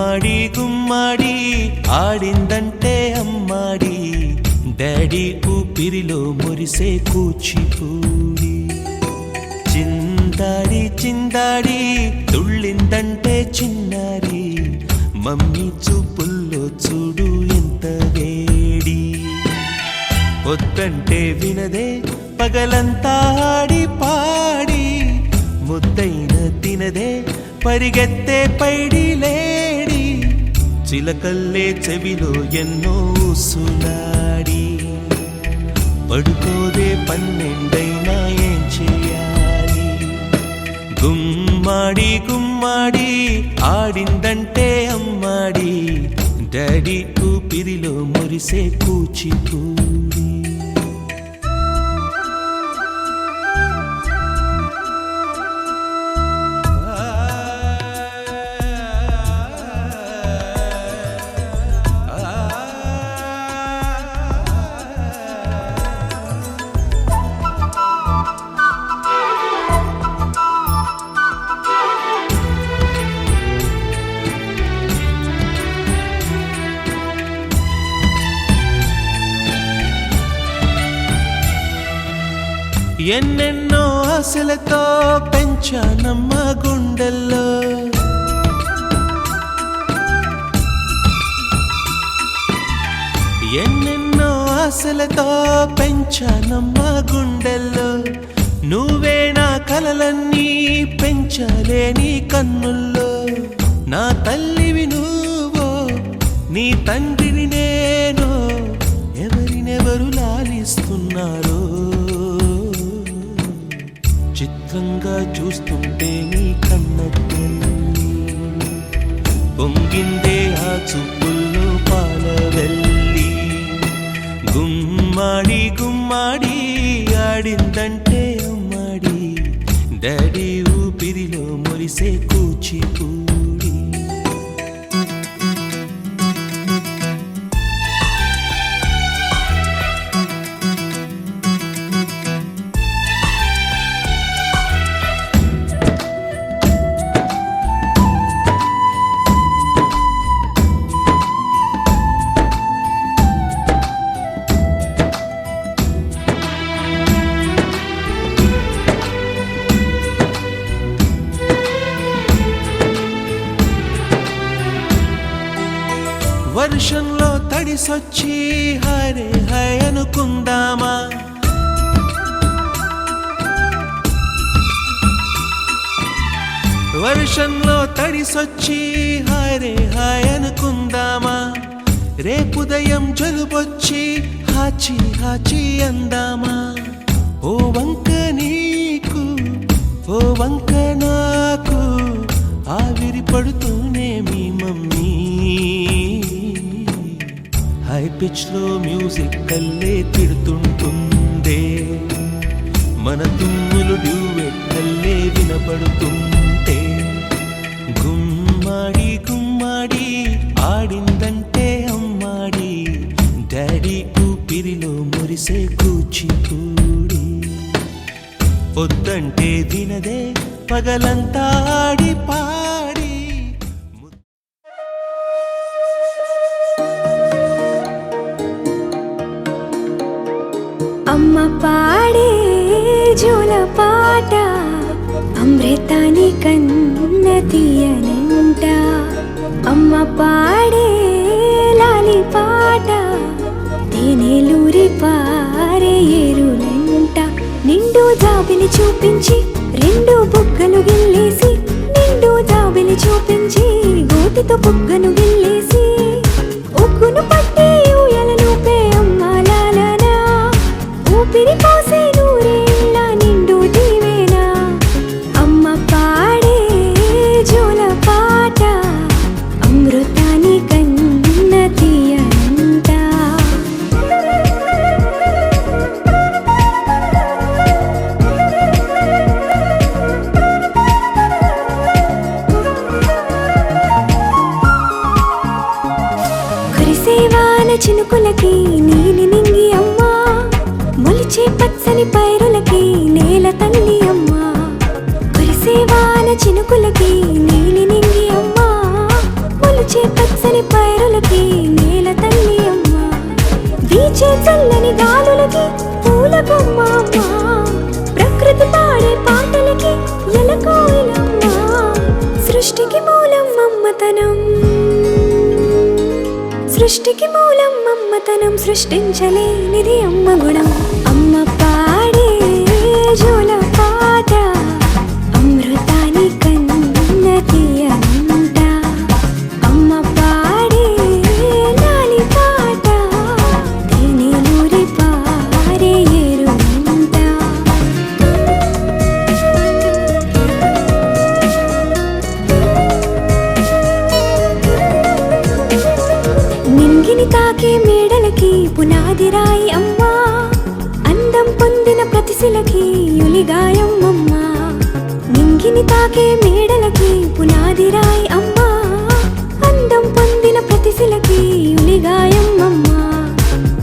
గుమ్మాడి గుమ్మాడి ఆడిందంటే అమ్మాడి డాడీ ఊపిరిలో మురిసే కూచిపూడి చిందాడి చిందాడి తుళ్ళిందంటే చిన్నారి మమ్మీ చూపుల్లో చూడు ఎంత వేడి వద్దంటే వినదే పగలంతా ఆడి పాడి ముద్దైన తినదే పరిగెత్తే పైడి లేడి చిలకల్లే చెవిలో ఎన్నో సులాడి పడుకోదే పన్నెండైనా ఏం చేయాలి గుమ్మాడి గుమ్మాడి ఆడిందంటే అమ్మాడి డాడీ ఊపిరిలో మురిసే కూచిపూడి ఎన్నెన్నో ఆశలతో పెంచానమ్మ గుండెల్లో ఎన్నెన్నో ఆశలతో పెంచానమ్మ గుండెల్లో నువ్వే నా కలలన్నీ పెంచాలే నీ కన్నుల్లో నా తల్లివి నువ్వో నీ తండ్రిని నేను ఎవరినెవరు లాలిస్తున్నారో చిత్రంగా చూస్తుంటే నీ కన్నట్టు పొంగిందే ఆ చూపుల్లో పాలవెల్లి గుమ్మాడి గుమ్మాడి ఆడిందంటే అమ్మాడి డాడీ ఊపిరిలో మురిసే కూచిపూడి వర్షంలో తడిసొచ్చి హరే హై అనుకుందామా వర్షంలో తడిసొచ్చి హరే హై అనుకుందామా రేపుదయం జలుబొచ్చి హాచి హాచి అందామా ఓ వంక నీకు ఓ వంక నాకు ఆవిరి పడుతూనే మీ మమ్మీ హై పిచ్ లో మ్యూజిక్ కల్లే తిడుతుంటుందే మన తుమ్ములు డ్యూయెట్ కల్లే వినపడుతుంటే గుమ్మాడి గుమ్మాడి ఆడిందంటే అమ్మాడి డాడీ ఊపిరిలో మురిసే కూచిపూడి వద్దంటే వినదే పగలంతా ఆడి పాడి అమ్మ పాడే జోల పాట అమృతాని కన్న తీయనంట అమ్మ పాడే లాలి పాట తేనెలూరి పారే ఏరులంట నిండు జాబిలి చూపించి రెండు బుగ్గలు గిల్లేసి నిండు జాబిలి చూపించి గోటితో బుగ్గను గిల్లేసి ఉగ్గును పట్టి ఊయలను పే అమ్మ లాలనా ఊపిరి పోసే నూరేళ్ళ నిండు దీవేనా అమ్మ పాడే జోల పాట అమృతాని కన్న తీయనంట సృష్టికి మూలం అమ్మతనం, సృష్టించలేనిది అమ్మ గుణం. అమ్మ పాడే జోల పాట అమృతాని కన్న తీయనంట. అమ్మ పాడే లాలి పాట తేనెలూరి పారే ఏరునంట. నింగిని తాకే మేడలకి పునాది రాయి అమ్మా, అందం పొందిన ప్రతిశిలకి యులిగాయం అమ్మా. నింగిని తాకే మేడలకి పునాది రాయి అమ్మా, అందం పొందిన ప్రతిశిలకి యులిగాయం అమ్మా.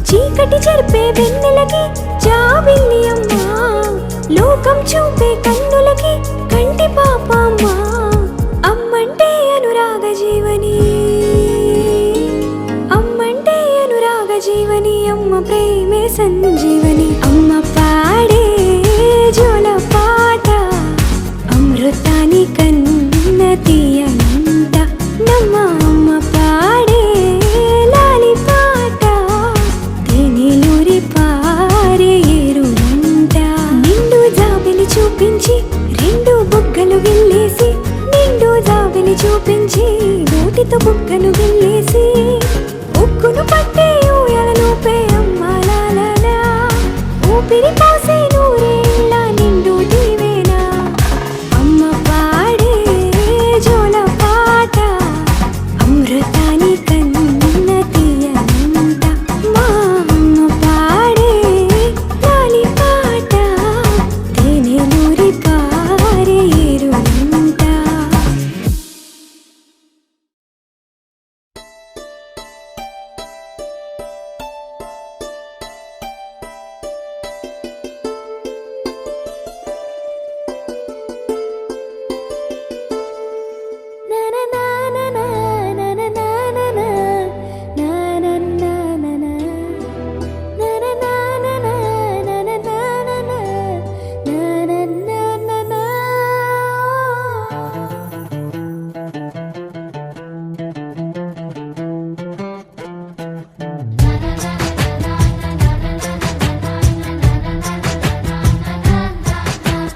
చీకటి చెరిపే వెన్నెలకి జాబిల్లి అమ్మా, లోకం చూపే కన్నులకి కంటి పాప అమ్మా. అమ్మంటే అనురాగ జీవని, అమ్మంటే అనురాగ జీవని, అమ్మ ప్రేమే సంజీవని. అమ్మ పాడే జోల పాట అమృతాని కన్న తీయనంట. నమ్మ అమ్మ పాడే లాలి పాట తేనెలూరి పారే ఏరునంట. నిండు జాబిలి చూపించి రెండు బుగ్గలు గిల్లేసి, నిండు జాబిలి చూపించి నోటితో బుగ్గను గిల్లేసి, ఉక్కును పట్టే ఊయలలోపే అమ్మాలా, ఊపిరి పోసే నూరేళ్ళ నిండు దీవేనా. అమ్మ పాడే జోల పాట అమృతాని కన్న తీయనంట. మా అమ్మ పాడే లాలి పాట తేనెలూరి పారే ఏరునంట.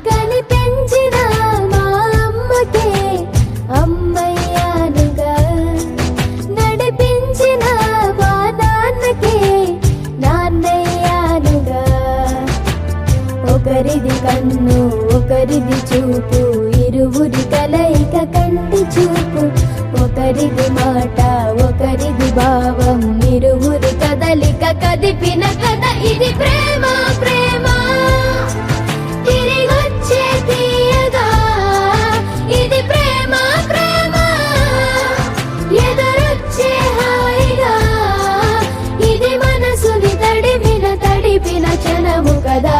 కనిపించిన మా అమ్మకే అమ్మయ్యానుగా, నడిపించిన మా నాన్నకే నాన్నయ్యానుగా. ఒకరిది కన్ను ఒకరిది చూపు, ఇరువురి కలయిక కంటి చూపు. ఒకరిది మాట ఒకరిది భావం, ఇరువురి కదలిక కదిపిన కథ ఇది ప్రేమ. ప్రేమ తిరిగొచ్చే తీయగా, ఇది ప్రేమ. ప్రేమ ఎదురొచ్చే హాయిగా, ఇది మనసుని తడిపిన క్షణము కదా.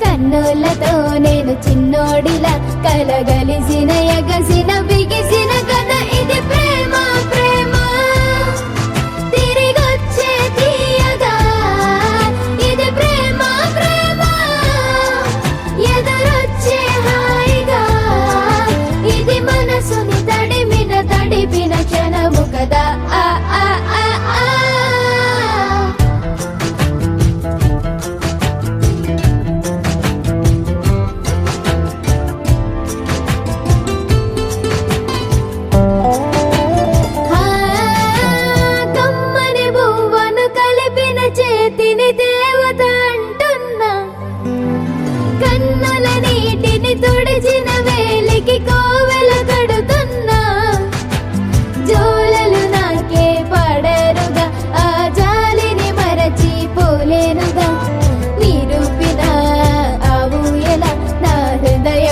కన్నులతో నేను చిన్నోడిలా కలగలిసిన ఎగసిన బిగిసిన కథ ఇది ప్రేమ. ప్రేమ తిరిగొచ్చే తీయగా, ఇది ప్రేమ. ప్రేమ ఎదురొచ్చే హాయిగా, ఇది మనసుని తడిపిన క్షణము కదా. ఆ ఆ ఆ ఆ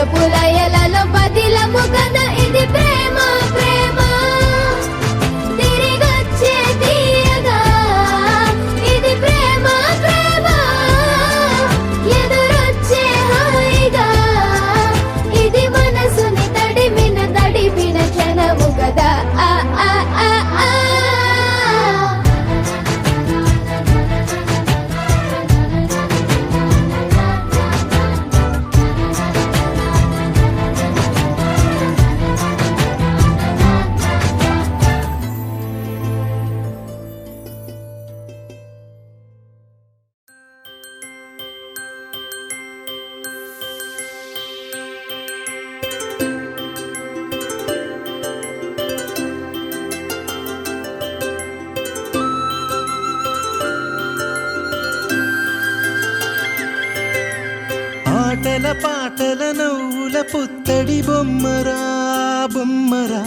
పరువపు లయలలో పదిలము కదా ఇది ప్రేమ ప్రేమ తిరిగొచ్చే తీయగా ఇది ప్రేమ ప్రేమ ఎదురొచ్చే హాయిగా ఇది మనసుని తడిపిన క్షణము కదా ఆ ఆ ఆ ఆ ఆటల పాటల నవ్వుల పుత్తడి బొమ్మరా బొమ్మరా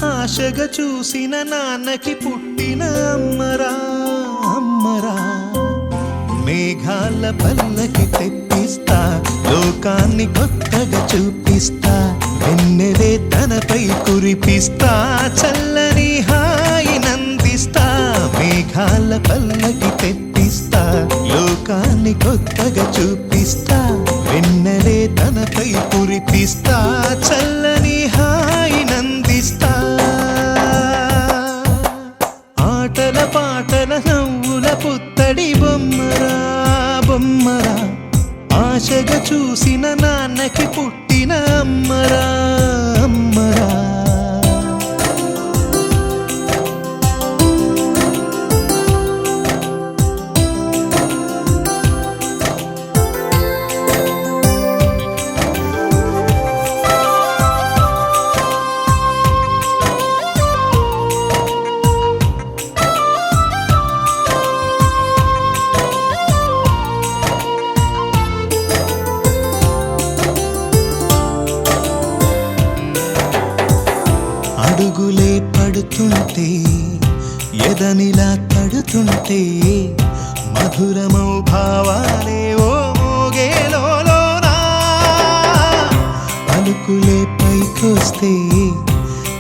ఆశగా చూసిన నాన్నకి పుట్టిన అమ్మరా అమ్మరా మేఘాల పల్లకి తెప్పిస్తా లోకాన్ని కొత్తగా చూపిస్తా వెన్నెలే తనపై కురిపిస్తా చల్లని హాయి నందిస్తా మేఘాల పల్లకి తెప్పిస్తా లోకాన్ని కొత్తగా చూపిస్తా వెన్నెలే తనపై కురిపిస్తా చల్లని హాయి నందిస్తా ఆటల పాటల నవ్వుల పుత్తడి బొమ్మరా బొమ్మరా ఆశగా చూసిన నాన్నకి పుట్టిన అమ్మరా అమ్మరా అడుగులే పడుతుంటే ఎదనిలా తడుతుంటే మధురమౌ భావాలే ఓ మోగేలోనా పలుకులే పైకొస్తే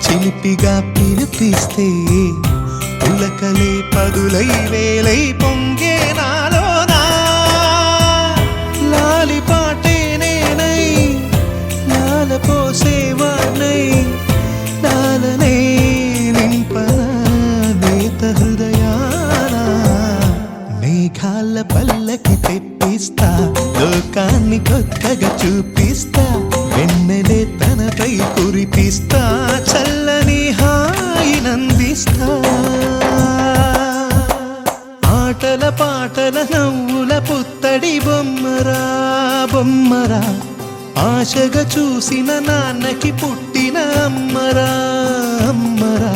చిలిపిగా పిలిపిస్తే పులకలే పదులై వేలై పొంగే నాలోనా లాలి పాటే నేనై లాల పోసేవాణ్ణై లాలనే నింపన నేత హృదయాన మేఘాల పల్లకి తెప్పిస్తా లోకాన్ని కొత్తగా చూపిస్తా వెన్నెలే తనపై కురిపిస్తా చల్లని హాయి నందిస్తా ఆటల పాటల నవ్వుల పుత్తడి బొమ్మరా బొమ్మరా ఆశగా చూసిన నాన్నకి పుట్టిన అమ్మరా అమ్మరా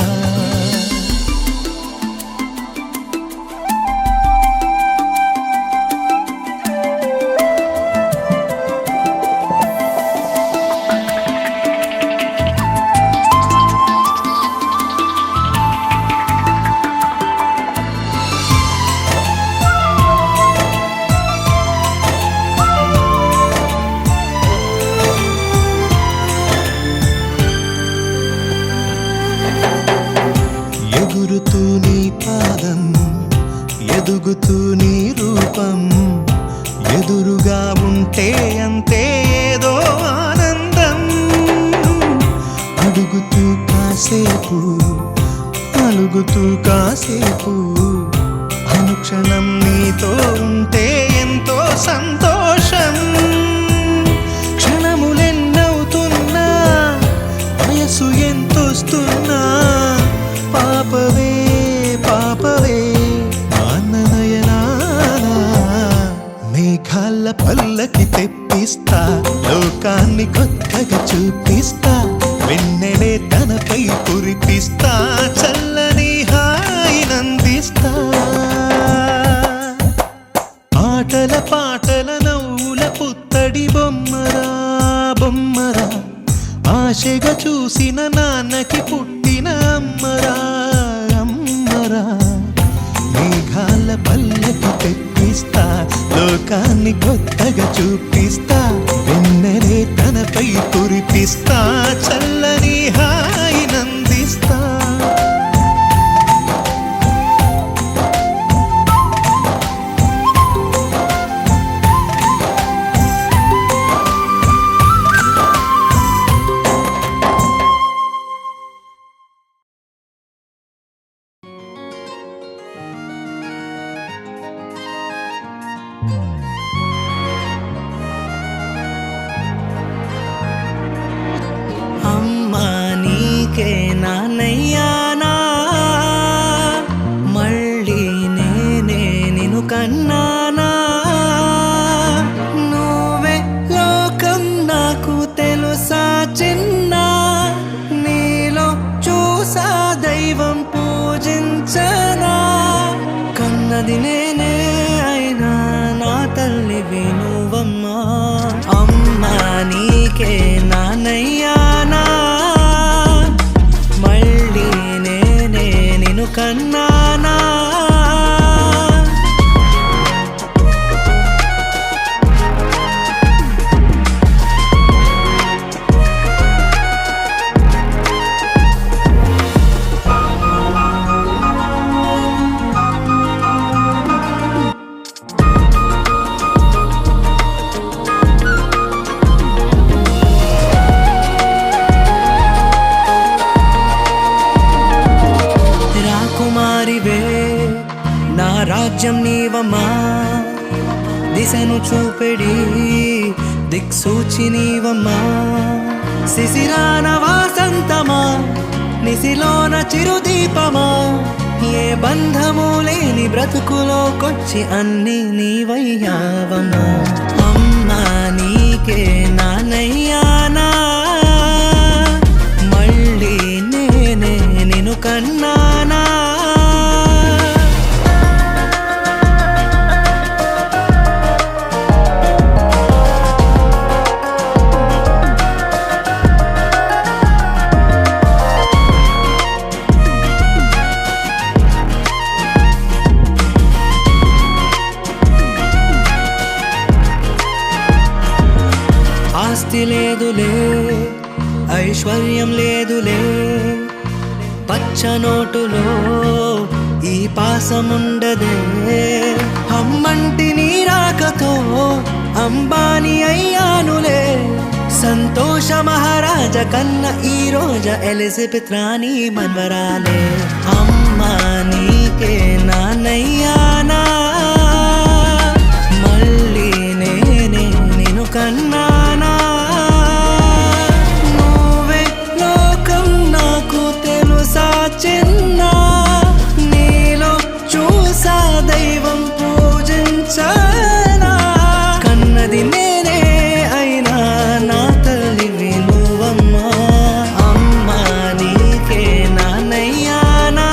ఎగురుతూ నీ పాదం ఎదుగుతూ నీ రూపం ఎదురుగా ఉంటే అంతే ఏదో ఆనందం అడుగుతూ కాసేపు అలుగుతూ కాసేపు అనుక్షణం నీతో ఉంటే ఎంతో సంతోషం క్షణములెన్నవుతున్నా వయసు ఎంతొస్తున్నా పాపవే పాపవే మాననయనానా మేఘాల పల్లకి తెప్పిస్తా లోకాన్ని కొత్తగా చూపిస్తా వెన్నెలే తనపై కురిపిస్తా చల్లని హాయి నందిస్తా ఆటల పాటల నవ్వుల పుత్తడి బొమ్మరా బొమ్మరా ఆశగా చూసిన నాన్నకి పుట్టిన అమ్మరా అమ్మరా మేఘాల పల్లకి తెప్పిస్తా లోకాన్ని కొత్తగా చూపిస్తా వెన్నె వెన్నెలే తనపై కురిపిస్తా చల్లని హాయినందిస్తా అమ్మా నీకే నాన్నయ్యానా మళ్ళీ నేనే నిన్ను కన్నానా నువ్వే లోకం నాకు తెలుసా చిన్న నీలో చూసా దైవం పూజించనా కన్నది నేనే అయినా నా తల్లివి నువ్వమ్మా అమ్మా నీకే నాన్నయ్యానా మళ్ళీ నేనే నిన్ను కన్నానా రాకుమారివే నా రాజ్యం నీవమ్మా దిశను చూపెడి దిక్సూచి నీవమ్మా శిశిరాన వాసంతమా నిశిలోన చిరుదీపమా ఏ బంధము లేని బ్రతుకులోకొచ్చి అన్ని నీవయ్యావమ్మా అమ్మా నీకే నాన్నయ్యానా మళ్ళీ నేనే నిన్ను కన్నానా ఆస్తి లేదులే ఐశ్వర్యం లేదులే పచ్చనోటులో ఈ పాసముండదే అమ్మంటి నీ రాకతో అంబానీ అయ్యానులే సంతోష మహారాజ కన్న ఈ రోజు ఎలిజబెత్ రాణి మన్వరాలే అమ్మా నీకే నాన్నయ్యానా మళ్ళీ నేనే నిన్ను కన్నానా నువ్వే లోకం నాకు తెలుసా చిన్న నీలో చూసా దైవం పూజించనా కన్నది నేనే అయినా నా తల్లివి నువ్వమ్మా అమ్మా నీకే నాన్నయ్యానా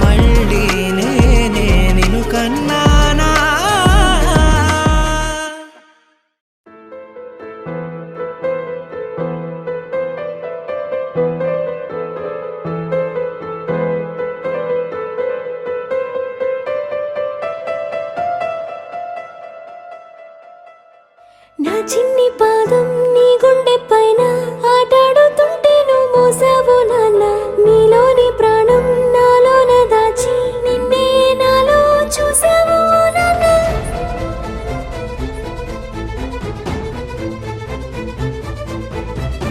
మళ్ళీ నేనే నిన్ను కన్నానా నా చిన్ని పాదం నీ గుండె పైన ఆటాడుతుంటే నువ్వు మోసావు నాన్న నీలోని ప్రాణం నాలోన దాచి నిన్నే నాలో చూసావు నాన్న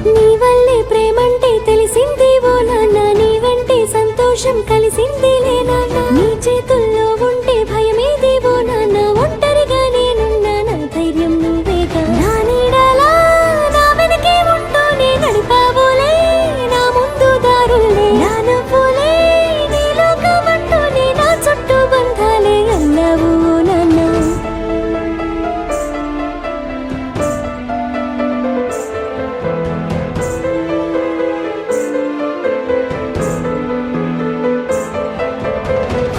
నీ వల్లే ప్రేమంటే తెలిసింది ఓ నాన్న నీ వెంటే సంతోషం కలిసిందిలే నాన్న నీ చేతుల్లో ఉంటే భయమేది ఓ నాన్న ఒంటరిగా నేనున్నా నా ధైర్యం నువ్వేగా నా నీడలా నా వెనకే ఉంటూనే నడిపావులే నా ముందు దారులే నా నవ్వులే నీ లోకమంటూనే నా చుట్టూ బంధాలే అన్నావు నాన్న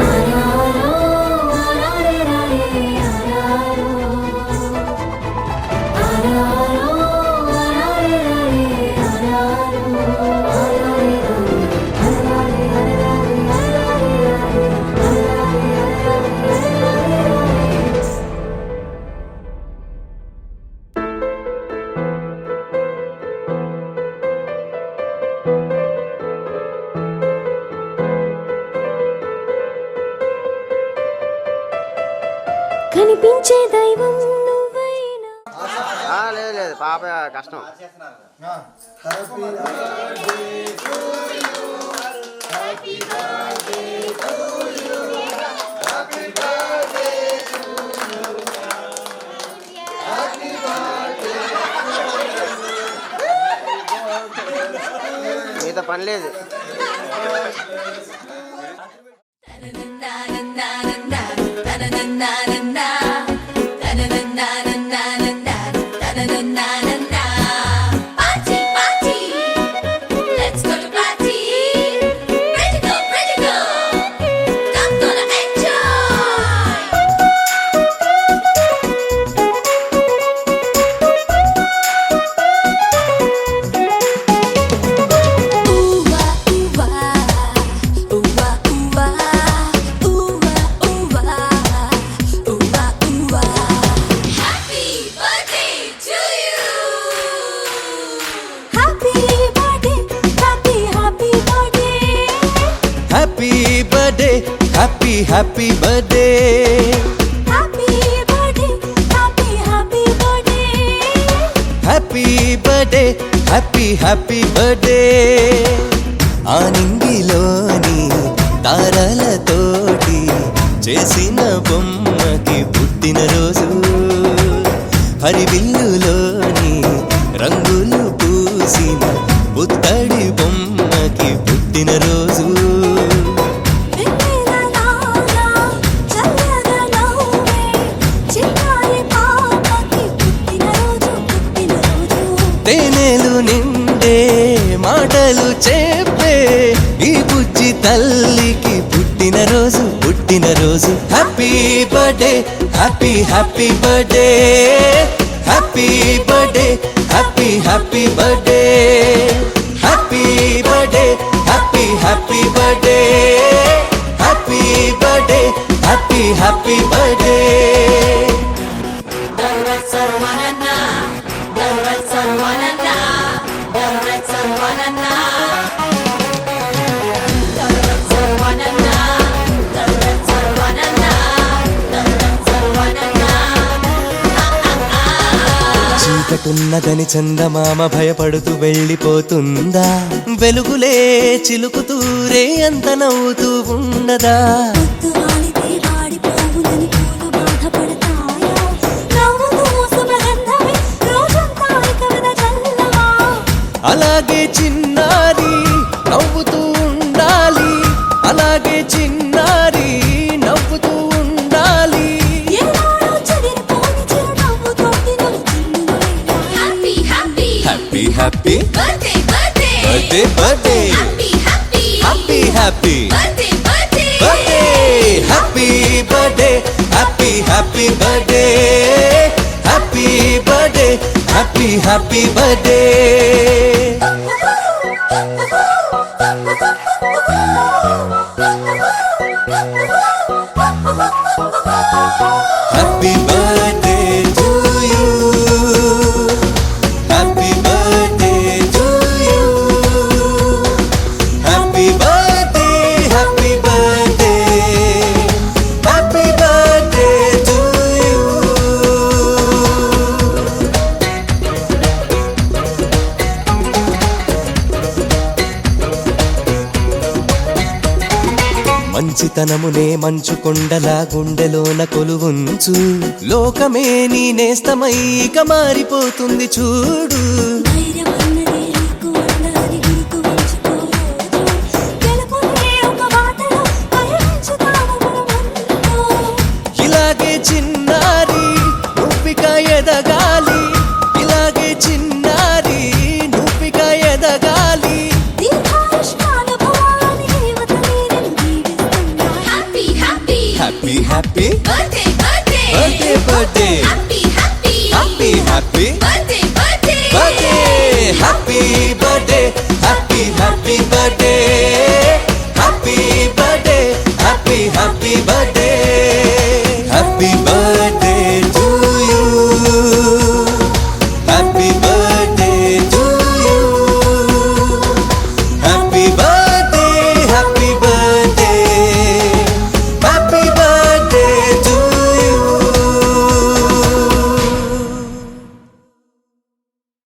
ఆరారో నడిపించే దైవం నువ్వైనా. లేదు లేదు పాప కష్టం. మీతో పని లేదు. Happy birthday, Happy birthday, happy birthday. happy birthday, happy birthday. ఆనింగిలోని తారలతోటి చేసిన బొమ్మకి పుట్టినరోజు, హరివిల్లులోని రంగులు పూసిన పుత్తడి బొమ్మకి పుట్టినరోజు. తేనెలు నిండే మాటలు చెప్పే ఈ బుజ్జి తల్లికి పుట్టినరోజు పుట్టినరోజు. Happy birthday, happy birthday, happy birthday, happy birthday, happy birthday, happy birthday, happy birthday, happy birthday. చీకటున్నదని చందమామ భయపడుతూ వెళ్ళిపోతుందా, వెలుగులే చిలుకుతూరే అంత నవ్వుతూ ఉండదా. అలాగే చిన్నారి నవ్వుతూ ఉండాలి, అలాగే చిన్నారి నవ్వుతూ ఉండాలి. Happy birthday birthday, happy birthday happy birthday, happy birthday, happy birthday, happy birthday. Happy birthday to you, happy birthday to you, happy birthday, happy birthday, happy birthday to you. మంచితనమునే మంచు కొండలా గుండెలోన కొలువుంచు, లోకమే నీ నేస్తమై ఇక మారిపోతుంది చూడు.